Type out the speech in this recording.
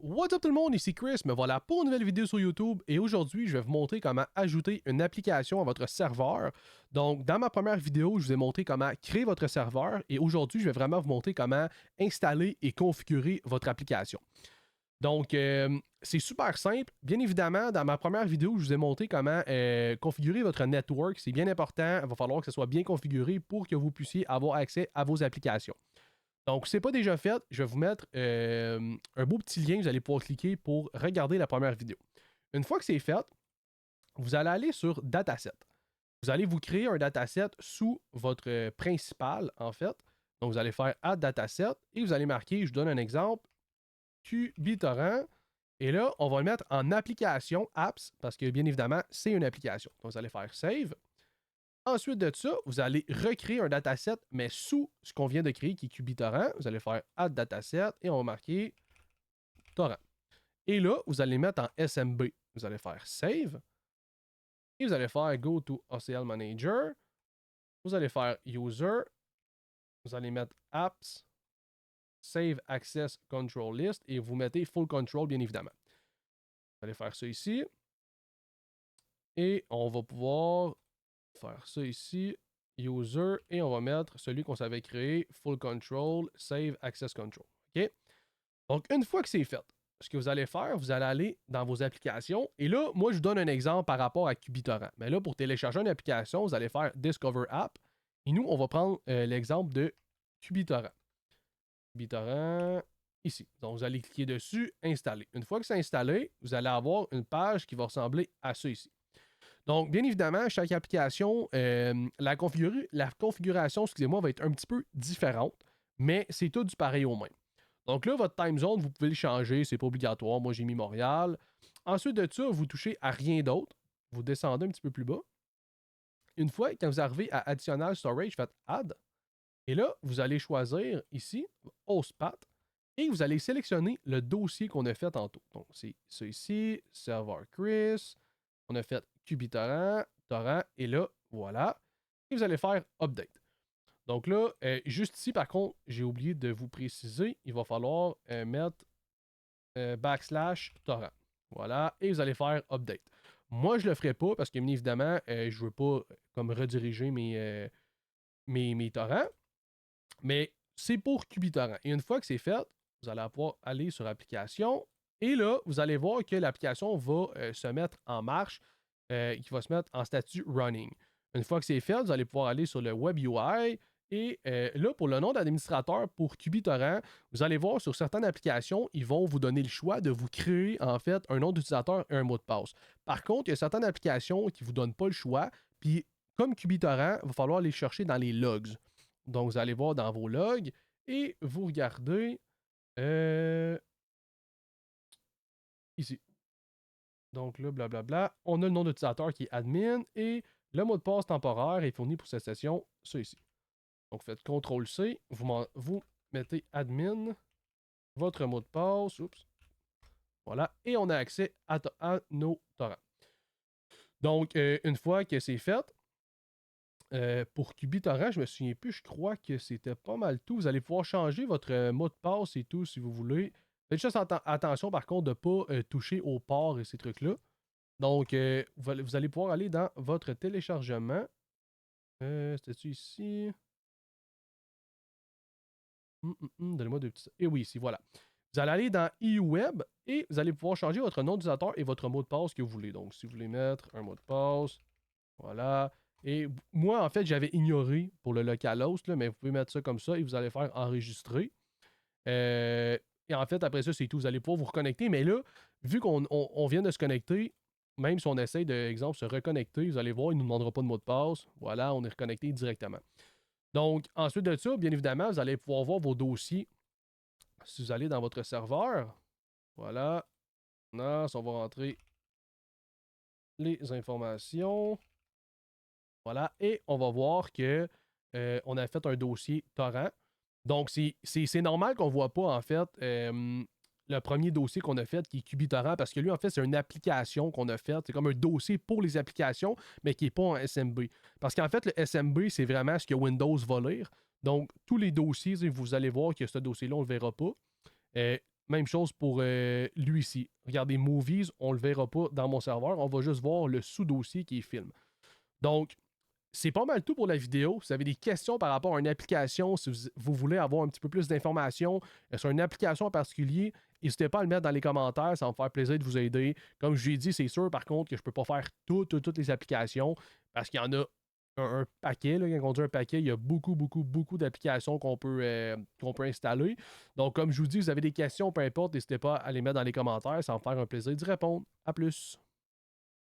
What's up tout le monde, ici Chris, me voilà pour une nouvelle vidéo sur YouTube et aujourd'hui je vais vous montrer comment ajouter une application à votre serveur. Donc dans ma première vidéo, je vous ai montré comment créer votre serveur et aujourd'hui je vais vraiment vous montrer comment installer et configurer votre application. Donc c'est super simple. Bien évidemment, dans ma première vidéo, je vous ai montré comment configurer votre network. C'est bien important, il va falloir que ce soit bien configuré pour que vous puissiez avoir accès à vos applications. Donc, si ce n'est pas déjà fait, je vais vous mettre un beau petit lien que vous allez pouvoir cliquer pour regarder la première vidéo. Une fois que c'est fait, vous allez aller sur Dataset. Vous allez vous créer un dataset sous votre principal, en fait. Donc, vous allez faire Add Dataset et vous allez marquer, je vous donne un exemple, QBittorrent. Et là, on va le mettre en application Apps parce que, bien évidemment, c'est une application. Donc, vous allez faire Save. Ensuite de ça, vous allez recréer un dataset, mais sous ce qu'on vient de créer, qui est QBittorrent. Vous allez faire Add Dataset et on va marquer Torrent. Et là, vous allez mettre en SMB. Vous allez faire Save. Et vous allez faire Go to OCL Manager. Vous allez faire User. Vous allez mettre Apps. Save Access Control List. Et vous mettez Full Control, bien évidemment. Vous allez faire ça ici. Et on va pouvoir faire ça ici. User, et on va mettre celui qu'on savait créer, Full Control, Save Access Control. OK? Donc, une fois que c'est fait, ce que vous allez faire, vous allez aller dans vos applications. Et là, moi, je vous donne un exemple par rapport à QBittorrent. Mais là, pour télécharger une application, vous allez faire Discover App. Et nous, on va prendre l'exemple de QBittorrent. QBittorrent, ici. Donc, vous allez cliquer dessus, Installer. Une fois que c'est installé, vous allez avoir une page qui va ressembler à ça ici. Donc, bien évidemment, chaque application, la configuration, excusez-moi, va être un petit peu différente, mais c'est tout du pareil au même. Donc là, votre time zone, vous pouvez le changer, c'est pas obligatoire. Moi, j'ai mis Montréal. Ensuite de ça, vous touchez à rien d'autre. Vous descendez un petit peu plus bas. Une fois, quand vous arrivez à Additional Storage, faites Add. Et là, vous allez choisir ici, Hostpath, et vous allez sélectionner le dossier qu'on a fait tantôt. Donc, c'est ça ici, Server Chris. On a fait QBittorrent, Torrent, et là, voilà. Et vous allez faire Update. Donc là, juste ici, par contre, j'ai oublié de vous préciser, il va falloir mettre /torrent. Voilà, et vous allez faire Update. Moi, je ne le ferai pas parce que, bien évidemment, je ne veux pas comme rediriger mes torrents, mais c'est pour QBittorrent. Et une fois que c'est fait, vous allez pouvoir aller sur Application, et là, vous allez voir que l'application va se mettre en marche, qui va se mettre en statut running. Une fois que c'est fait, vous allez pouvoir aller sur le Web UI. Et là, pour le nom d'administrateur pour QBittorrent, vous allez voir sur certaines applications, ils vont vous donner le choix de vous créer en fait un nom d'utilisateur et un mot de passe. Par contre, il y a certaines applications qui ne vous donnent pas le choix. Puis, comme QBittorrent, il va falloir les chercher dans les logs. Donc, vous allez voir dans vos logs et vous regardez ici. Donc là, blablabla, on a le nom d'utilisateur qui est admin et le mot de passe temporaire est fourni pour cette session, ça ici. Donc faites CTRL-C, vous mettez admin, votre mot de passe, oups, voilà, et on a accès à nos torrents. Donc, une fois que c'est fait, pour QBittorrent, je me souviens plus, je crois que c'était pas mal tout. Vous allez pouvoir changer votre mot de passe et tout si vous voulez. Faites juste attention par contre de ne pas toucher au port et ces trucs-là. Donc, vous allez pouvoir aller dans votre téléchargement. C'était-tu ici? Donnez-moi deux petits. Et oui, ici, voilà. Vous allez aller dans eWeb et vous allez pouvoir changer votre nom d'utilisateur et votre mot de passe que vous voulez. Donc, si vous voulez mettre un mot de passe, voilà. Et moi, en fait, j'avais ignoré pour le localhost, là, mais vous pouvez mettre ça comme ça et vous allez faire enregistrer. Et en fait, après ça, c'est tout. Vous allez pouvoir vous reconnecter. Mais là, vu qu'on vient de se connecter, même si on essaye de, exemple, se reconnecter, vous allez voir, il ne nous demandera pas de mot de passe. Voilà, on est reconnecté directement. Donc, ensuite de ça, bien évidemment, vous allez pouvoir voir vos dossiers. Si vous allez dans votre serveur, voilà. Là, on va rentrer les informations. Voilà. Et on va voir que on a fait un dossier torrent. Donc, c'est normal qu'on ne voit pas, en fait, le premier dossier qu'on a fait, qui est QBittorrent, parce que lui, en fait, c'est une application qu'on a faite. C'est comme un dossier pour les applications, mais qui n'est pas en SMB. Parce qu'en fait, le SMB, c'est vraiment ce que Windows va lire. Donc, tous les dossiers, vous allez voir que ce dossier-là, on ne le verra pas. Même chose pour lui ici. Regardez, Movies, on ne le verra pas dans mon serveur. On va juste voir le sous-dossier qui est film. Donc, c'est pas mal tout pour la vidéo. Si vous avez des questions par rapport à une application, si vous voulez avoir un petit peu plus d'informations sur une application en particulier, n'hésitez pas à le mettre dans les commentaires. Ça va me faire plaisir de vous aider. Comme je l'ai dit, c'est sûr par contre que je ne peux pas faire toutes les applications parce qu'il y en a un paquet. Là, quand on dit un paquet, il y a beaucoup d'applications qu'on peut installer. Donc, comme je vous dis, vous avez des questions, peu importe, n'hésitez pas à les mettre dans les commentaires. Ça va me faire un plaisir d'y répondre. À plus!